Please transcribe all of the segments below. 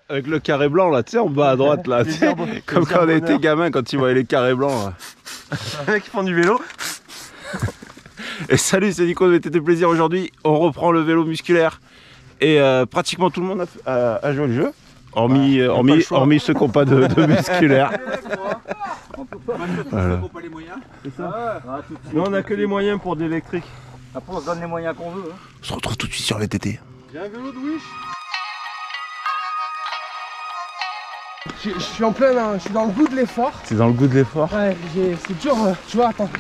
Avec le carré blanc là, tu sais, en bas à droite là, comme quand on était gamin, quand tu voyais les carrés blancs. Les mecs qui font du vélo. Et salut, c'est Nico de VTT Plaisir. Aujourd'hui, on reprend le vélo musculaire. Et pratiquement tout le monde a joué le jeu. Hormis ceux qui n'ont pas de musculaire. Voilà. Nous on a que les moyens pour de l'électrique. Après on se donne les moyens qu'on veut. Hein. On se retrouve tout de suite sur VTT. J'ai un vélo de Wish. Je suis en plein, je suis dans le goût de l'effort. C'est dans le goût de l'effort. Ouais, c'est dur, tu vois, attends.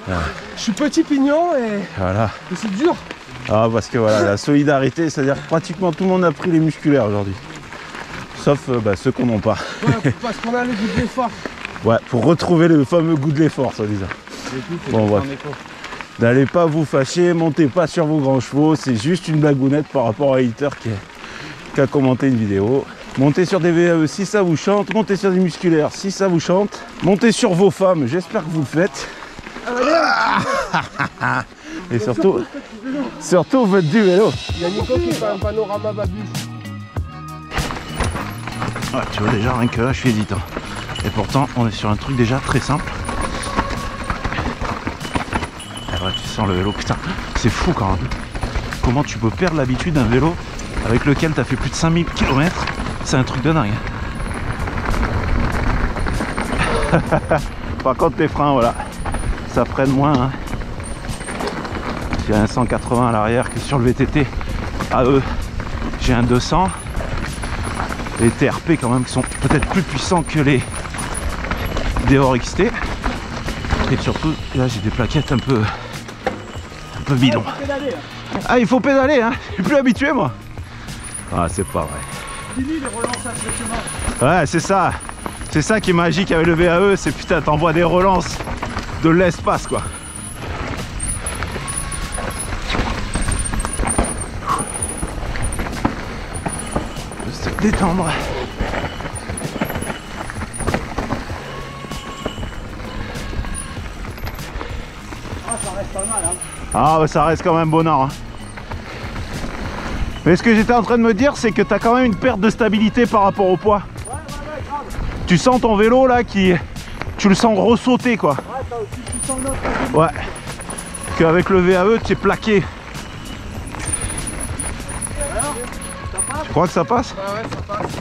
Je suis petit pignon et c'est dur. Ah, parce que voilà, la solidarité, c'est-à-dire que pratiquement tout le monde a pris les musculaires aujourd'hui. Sauf ceux qu'on n'ont pas. Ouais, parce qu'on a le goût de l'effort. Ouais, pour retrouver le fameux goût de l'effort, soi-disant. Bon, bref. N'allez pas vous fâcher, montez pas sur vos grands chevaux, c'est juste une blagounette par rapport à Hitter qui a commenté une vidéo. Montez sur des VAE si ça vous chante, montez sur des musculaires si ça vous chante, montez sur vos femmes, j'espère que vous le faites. Et surtout faites du vélo. Il y a Nico qui fait un panorama babus. Ouais, tu vois déjà, rien que là je suis hésitant. Et pourtant on est sur un truc déjà très simple. Et ouais, tu sens le vélo, putain, c'est fou quand même. Comment tu peux perdre l'habitude d'un vélo avec lequel tu as fait plus de 5000 km. C'est un truc de dingue. Par contre les freins, voilà, ça freine moins. Hein. J'ai un 180 à l'arrière que sur le VTT. À eux, j'ai un 200. Les TRP quand même qui sont peut-être plus puissants que les Deore XT. Et surtout, là j'ai des plaquettes un peu bidon. Ah, il faut pédaler, hein. Je suis plus habitué moi. Ah, c'est pas vrai. Ouais, c'est ça. C'est ça qui est magique avec le VAE, c'est putain, t'envoies des relances de l'espace quoi. Se détendre. Ah, ça reste pas mal. Hein. Ah, bah, ça reste quand même bonheur. Hein. Mais ce que j'étais en train de me dire, c'est que tu as quand même une perte de stabilité par rapport au poids. Ouais, grave. Tu sens ton vélo là tu le sens ressauter quoi. Ouais, t'as aussi tu sens l'autre. Ouais. Qu'avec le VAE, tu es plaqué. Alors, ça passe? Tu crois que ça passe? Ouais, ça passe.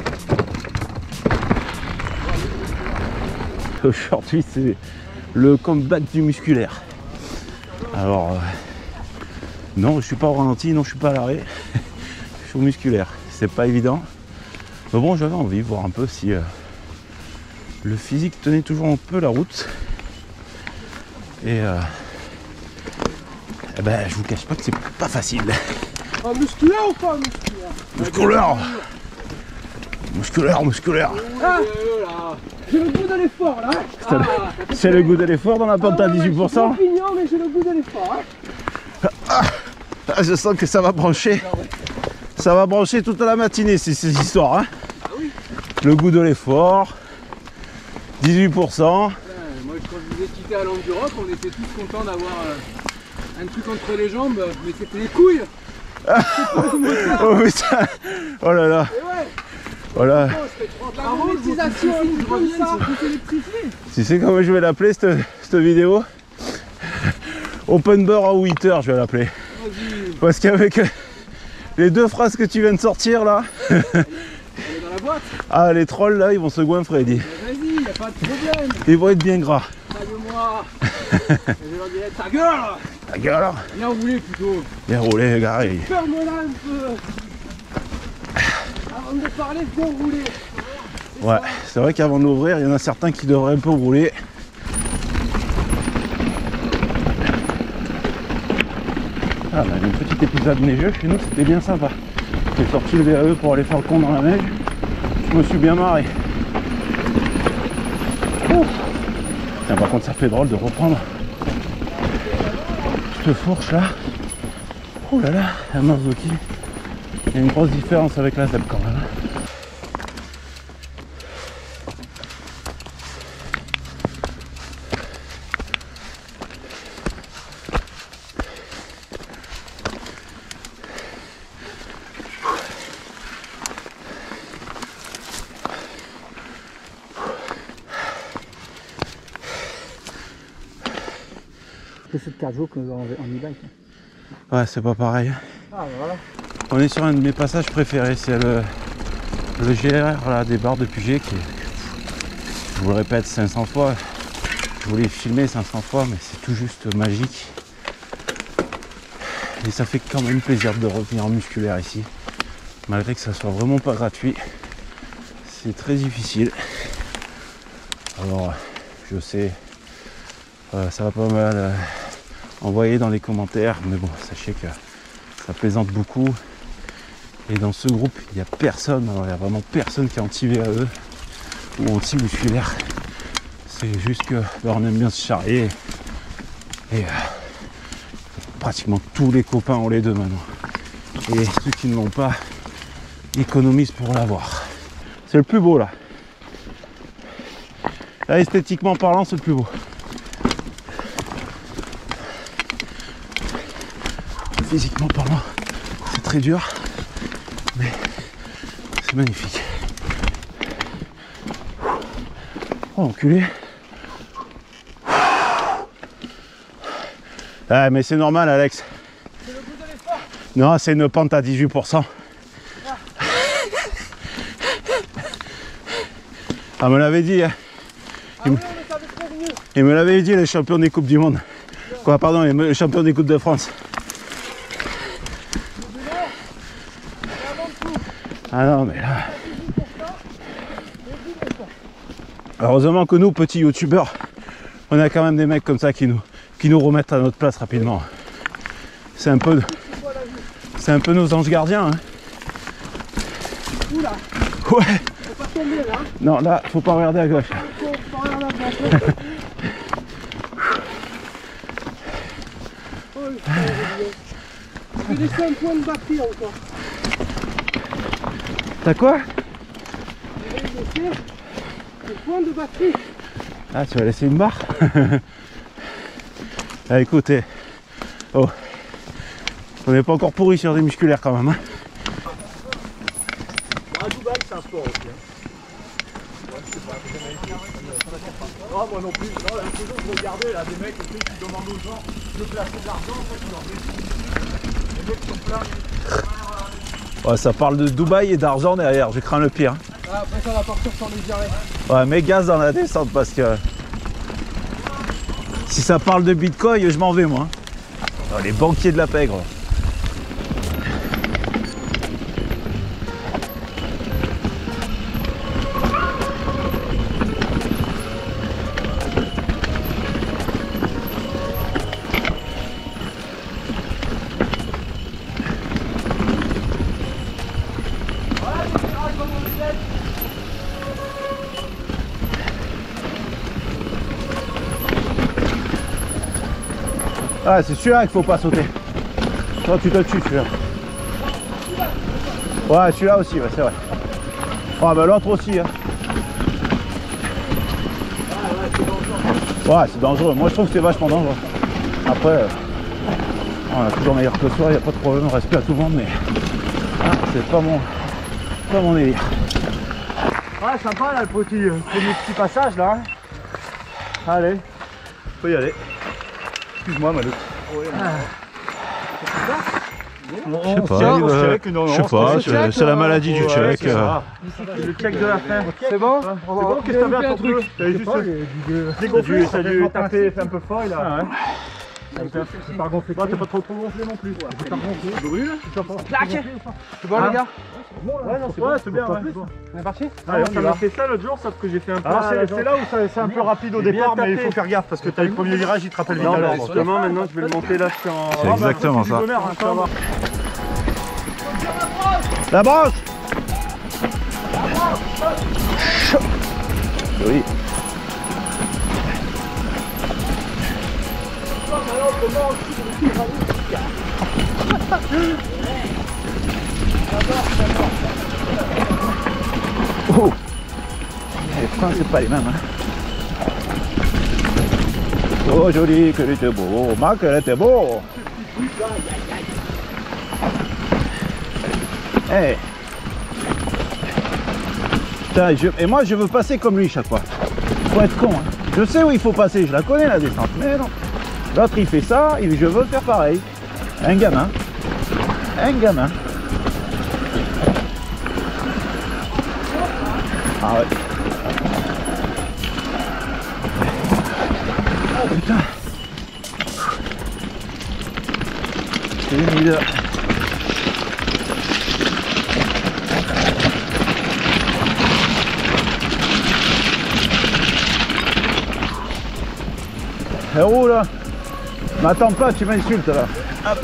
Aujourd'hui, c'est le comeback du musculaire. Alors, non, je suis pas au ralenti, non, je suis pas à l'arrêt. Je suis au musculaire. C'est pas évident. Mais bon, j'avais envie de voir un peu si le physique tenait toujours un peu la route. Et ben, je vous cache pas que c'est pas facile. Ah, musculaire ou pas musculaire? Musculaire. Ah, j'ai le goût de l'effort là. C'est le goût de l'effort dans la pente à 18%. Je suis pas pignon, mais j'ai le goût de l'effort. Ah, je sens que ça va brancher. Ça va brancher toute la matinée ces histoires. Hein. Ah oui. Le goût de l'effort. 18%. Moi, quand je vous ai quitté à l'Enduroc, on était tous contents d'avoir un truc entre les jambes, mais c'était les couilles. Oh putain. Oh là là. Et ouais. Voilà. La monétisation, comme ça, c'est électrifié. Tu sais comment je vais l'appeler cette vidéo? Open bar à Hitter, je vais l'appeler. Parce qu'avec les deux phrases que tu viens de sortir là. On est dans la boîte. Ah, les trolls là, ils vont se goinfrer, dis. Vas-y, y'a pas de problème. Ils vont être bien gras. Tague-moi. Je leur dirai ta gueule. Ta gueule alors. Bien roulé plutôt. Bien roulé, garé. Ferme-la un peu. Avant de parler, bien rouler. Ouais, c'est vrai qu'avant d'ouvrir, il y en a certains qui devraient un peu rouler. Ah, bah, un petit épisode neigeux chez nous, c'était bien sympa. J'ai sorti le VAE pour aller faire le con dans la neige. Je me suis bien marré. Ouf. Tiens, par contre, ça fait drôle de reprendre cette fourche là. Oh là là, la Marzocchi. Il y a une grosse différence avec la ZEP quand même. plus de 4 jours qu'en e-bike. Ouais, c'est pas pareil. Ah, bah voilà. On est sur un de mes passages préférés, c'est le GR là, des barres de Puget qui est, je vous le répète 500 fois, je voulais filmer 500 fois, mais c'est tout juste magique. Et ça fait quand même plaisir de revenir en musculaire ici, malgré que ça soit vraiment pas gratuit. C'est très difficile. Alors, je sais, ça va pas mal envoyer dans les commentaires, mais bon, sachez que ça plaisante beaucoup. Et dans ce groupe, il n'y a personne, alors il n'y a vraiment personne qui est anti-VAE ou anti-musculaire. C'est juste que on aime bien se charrier. Et pratiquement tous les copains ont les deux maintenant. Et ceux qui ne l'ont pas économisent pour l'avoir. C'est le plus beau là. Là, esthétiquement parlant, c'est le plus beau. Physiquement parlant, c'est très dur, mais c'est magnifique. Oh, enculé. Ah, mais c'est normal, Alex. C'est le goût de l'effort. Non, c'est une pente à 18%. Ah, me l'avait dit. Hein. Ah oui, on est avec prévenu. Il me l'avait dit, les champions des Coupes du Monde. Quoi, pardon, les champions des Coupes de France. Ah non, mais là... Heureusement que nous, petits youtubeurs, on a quand même des mecs comme ça qui nous remettent à notre place rapidement. C'est un peu nos anges gardiens. Hein. Oula. Ouais. Faut pas tomber là. Non, là, faut pas regarder à gauche. Faut pas regarder à droite. Oh, je vais laisser un point de batterie encore. T'as quoi? Je vais laisser un point de batterie. Ah, tu vas laisser une barre. Ah, écoutez, oh, on n'est pas encore pourri sur des musculaires quand même. Hein. À Dubaï, c'est un sport aussi. Hein. Ah, moi non plus. Non, l'autre jour, je regardais là, des mecs qui demandent aux gens de placer de l'argent. En fait, ils leur disent. Les mecs sont pleins. Ouais, ça parle de Dubaï et d'argent derrière, je crains le pire. Hein. Ah, après, ça va partir sur les diarrhées. Ouais, mais gaz dans la descente parce que si ça parle de Bitcoin, je m'en vais moi. Oh, les banquiers de la pègre. Ah, c'est celui-là qu'il faut pas sauter. Toi, tu te tues celui-là. Ouais, celui-là aussi, ouais, c'est vrai. Ah, bah l'autre aussi. Hein. Ouais, c'est dangereux. Moi, je trouve que c'est vachement dangereux. Après, on a toujours meilleur que soi, il n'y a pas de problème, on respecte à tout le monde, mais ah, c'est pas mon délire. Ouais, sympa là, le premier petit passage là. Allez, faut y aller. Excuse-moi, Malouk. Je sais pas, c'est la maladie du tchèque. Le check de la fin. C'est bon? Qu'est-ce que t'avais à ton truc? T'avais juste dégonflé, ça a dû taper, fait un peu fort, il a... C'est pas gonflé. T'es pas trop gonflé non plus. C'est pas gonflé. Tu brûles? Clac! C'est bon, les gars? Ouais, non, c'est bien. On est parti? Allez, on a fait ça l'autre jour, sauf que j'ai fait un peu... C'est là où c'est un peu rapide au départ, mais il faut faire gaffe parce que t'as eu le premier virage, il te rappelle vite à l'heure. Justement, maintenant, je vais le monter là, je suis en... C'est exactement ça. La branche! Oui. Oh! Les freins, c'est pas les mêmes. Hein. Oh, joli, que était beau. Marc, elle était beau. Hey. Putain, et moi, je veux passer comme lui chaque fois. Faut être con. Hein. Je sais où il faut passer, je la connais la descente, mais non. L'autre il fait ça, et je veux faire pareil. Un gamin. Un gamin. Ah ouais. Oh putain. C'est humide. Héros là, m'attends pas, tu m'insultes là. Hop.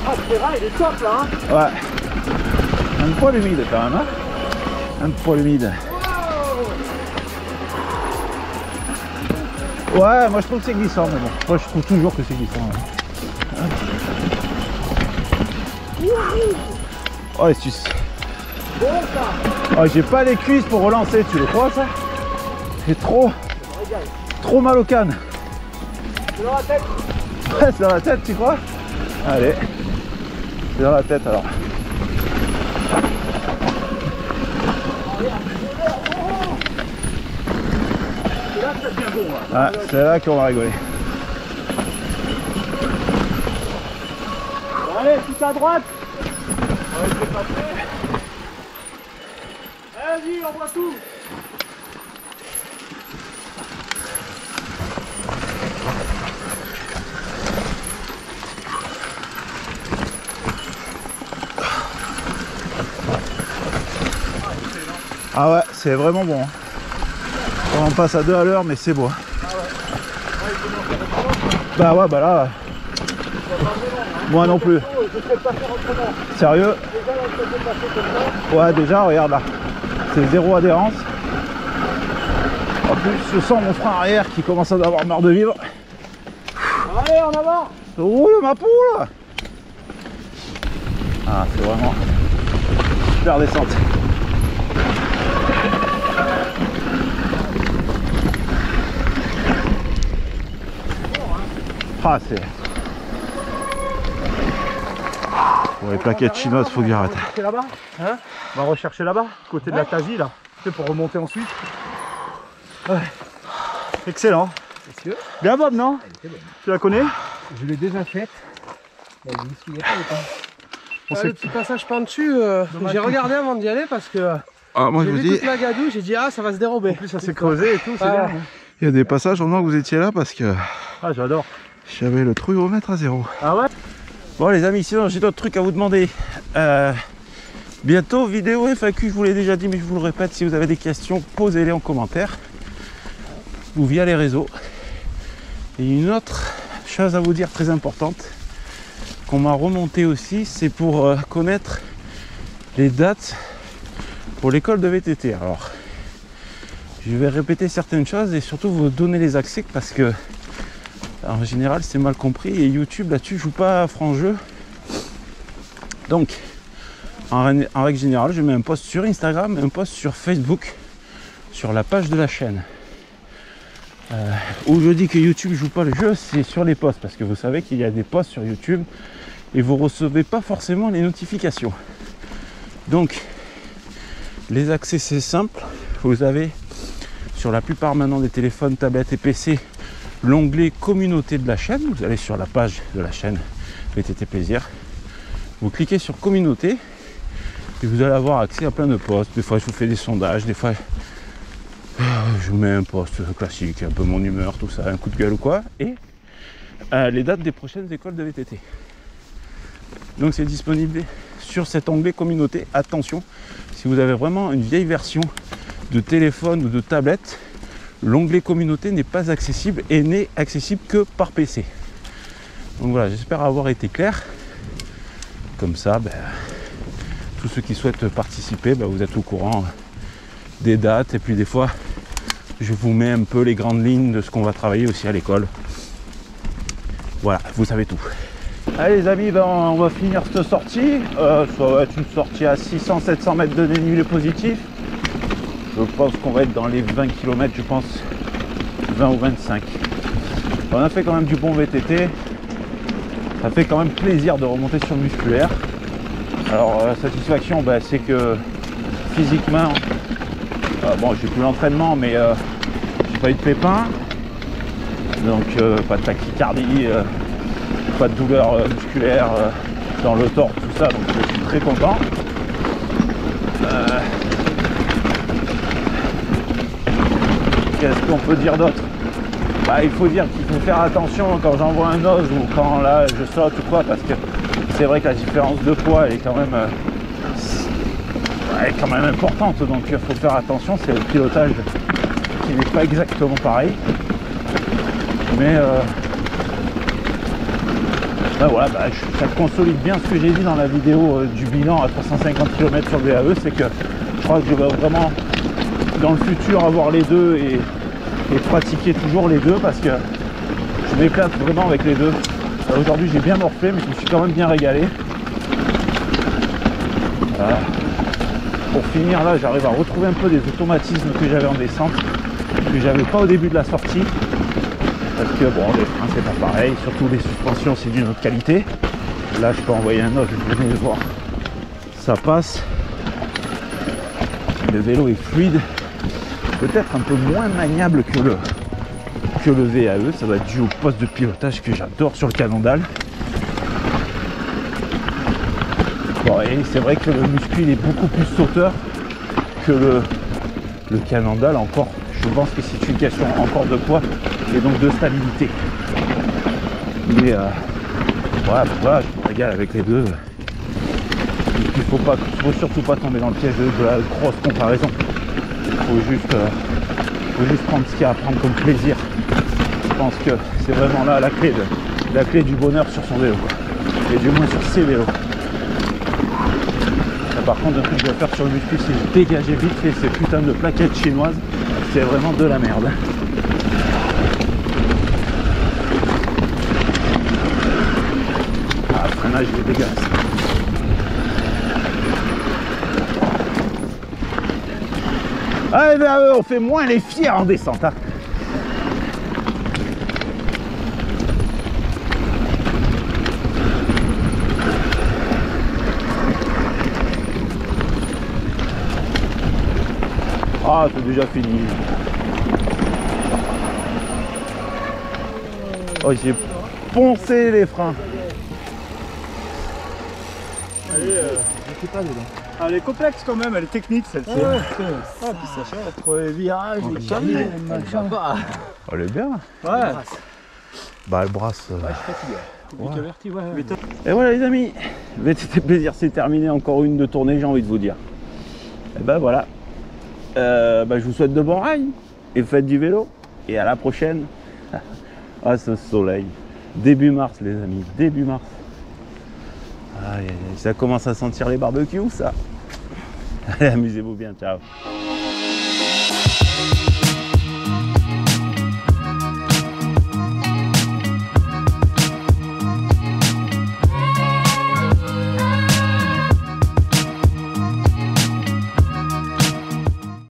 Ah, le terrain il est top là, hein. Ouais. Un poil humide quand même, hein. Un poil humide. Ouais, moi je trouve que c'est glissant, mais bon. Moi je trouve toujours que c'est glissant. Ouais. Oh les suisses. Oh, j'ai pas les cuisses pour relancer, tu le crois ça? J'ai trop mal au canne. C'est dans la tête. Ouais, c'est dans la tête, tu crois? Allez, c'est dans la tête alors. C'est là que ça devient bon là. Ah, c'est là qu'on va rigoler. Bon, allez, tout à droite. Ouais, c'est pas fait. Vas-y, on voit tout. Ah ouais, c'est vraiment bon. On passe à 2 à l'heure, mais c'est beau. Bah ouais, bah là. Moi non plus. Sérieux? Ouais, déjà, regarde là. C'est zéro adhérence. En plus, je sens mon frein arrière qui commence à avoir marre de vivre. Allez, en avant. Roule ma poule. Ah, c'est vraiment super descente. Ah, c'est... Pour les plaquettes chinoises, faut que j'arrête. C'est là-bas, hein? On va rechercher là-bas, côté de la Tasie là, c'est pour remonter ensuite. Ouais. Excellent. Monsieur, Bien Bob, non? Tu la connais? je l'ai déjà faite. Je me souviens pas. Le petit passage par dessus, j'ai regardé avant d'y aller parce que moi j'ai vu toute la gadoue, j'ai dit ah ça va se dérober. En plus ça s'est creusé et tout, c'est Ah. bien. Il y a des passages pendant que vous étiez là parce que Ah, j'adore. j'avais le trugomètre à zéro. Ah ouais? Bon les amis, sinon j'ai d'autres trucs à vous demander. Bientôt vidéo FAQ, je vous l'ai déjà dit mais je vous le répète, si vous avez des questions, posez-les en commentaire ou via les réseaux. Et une autre chose à vous dire très importante qu'on m'a remonté aussi, c'est pour connaître les dates pour l'école de VTT. Alors je vais répéter certaines choses et surtout vous donner les accès parce que en général c'est mal compris et YouTube là-dessus joue pas à franc jeu. Donc en règle générale je mets un post sur Instagram, un post sur Facebook, sur la page de la chaîne. Où je dis que YouTube joue pas le jeu, c'est sur les posts parce que vous savez qu'il y a des posts sur YouTube et vous recevez pas forcément les notifications. Donc les accès c'est simple, vous avez sur la plupart maintenant des téléphones, tablettes et PC l'onglet communauté de la chaîne. Vous allez sur la page de la chaîne VTT Plaisir, vous cliquez sur communauté et vous allez avoir accès à plein de posts. Des fois je vous fais des sondages, des fois je vous mets un post classique, un peu mon humeur, tout ça, un coup de gueule ou quoi, et les dates des prochaines écoles de VTT. Donc c'est disponible sur cet onglet communauté. Attention, si vous avez vraiment une vieille version de téléphone ou de tablette, l'onglet communauté n'est pas accessible et n'est accessible que par PC. Donc voilà, j'espère avoir été clair. Comme ça, tous ceux qui souhaitent participer, vous êtes au courant des dates et puis des fois je vous mets un peu les grandes lignes de ce qu'on va travailler aussi à l'école. Voilà, vous savez tout. Allez les amis, on va finir cette sortie. Ça va être une sortie à 600-700 mètres de dénivelé positif. Je pense qu'on va être dans les 20 km, je pense 20 ou 25. On a fait quand même du bon VTT. Ça fait quand même plaisir de remonter sur le musculaire. Alors la satisfaction, c'est que physiquement, bon j'ai plus l'entraînement, mais pas eu de pépins. Donc pas de tachycardie, pas de douleur musculaire dans le torse, tout ça, donc je suis très content. Qu'est-ce qu'on peut dire d'autre? Bah, il faut dire qu'il faut faire attention quand j'envoie un nose ou quand là je saute ou quoi, parce que c'est vrai que la différence de poids elle est quand même, importante, donc il faut faire attention. C'est le pilotage qui n'est pas exactement pareil, mais ben voilà, ça consolide bien ce que j'ai dit dans la vidéo du bilan à 350 km sur le VAE. C'est que je crois que je vais vraiment dans le futur avoir les deux et pratiquer toujours les deux, parce que je m'éclate vraiment avec les deux. Aujourd'hui j'ai bien morflé, mais je me suis quand même bien régalé. Pour finir là, j'arrive à retrouver un peu des automatismes que j'avais en descente, que j'avais pas au début de la sortie, parce que bon, les freins c'est pas pareil, surtout les suspensions c'est d'une autre qualité. Là je peux envoyer un autre, vous venez le voir, ça passe. Le vélo est fluide, peut-être un peu moins maniable que le VAE, ça va être dû au poste de pilotage que j'adore sur le Cannondale. Bon, et c'est vrai que le muscle est beaucoup plus sauteur que le Cannondale. Encore, je pense que c'est une question encore de poids et donc de stabilité. Mais voilà, je me régale avec les deux. Il faut surtout pas tomber dans le piège de la grosse comparaison. Il faut juste prendre ce qu'il y a à prendre comme plaisir. Je pense que c'est vraiment là la clé du bonheur sur son vélo, quoi. Et du moins sur ses vélos. Là, par contre, un truc que je vais faire sur le muscu, c'est dégager vite fait ces putains de plaquettes chinoises. C'est vraiment de la merde. Ah, le freinage il est dégueulasse. Ah, ben, on fait moins les fiers en descente, hein. Ah, c'est déjà fini. Oh, j'ai poncé les freins. Elle est complexe quand même, elle est technique celle-ci. Puis ça change. Entre les virages, les carrés, Elle est bien. Ouais. Bah, elle brasse. Je suis fatigué. Ouais. Et voilà les amis, VTT plaisir, c'est terminé. Encore une de tournée, j'ai envie de vous dire. Et ben voilà. Je vous souhaite de bons rails et faites du vélo. Et à la prochaine. Ah, ce soleil. Début mars les amis, début mars. Ah, ça commence à sentir les barbecues ça. Allez, amusez-vous bien, ciao.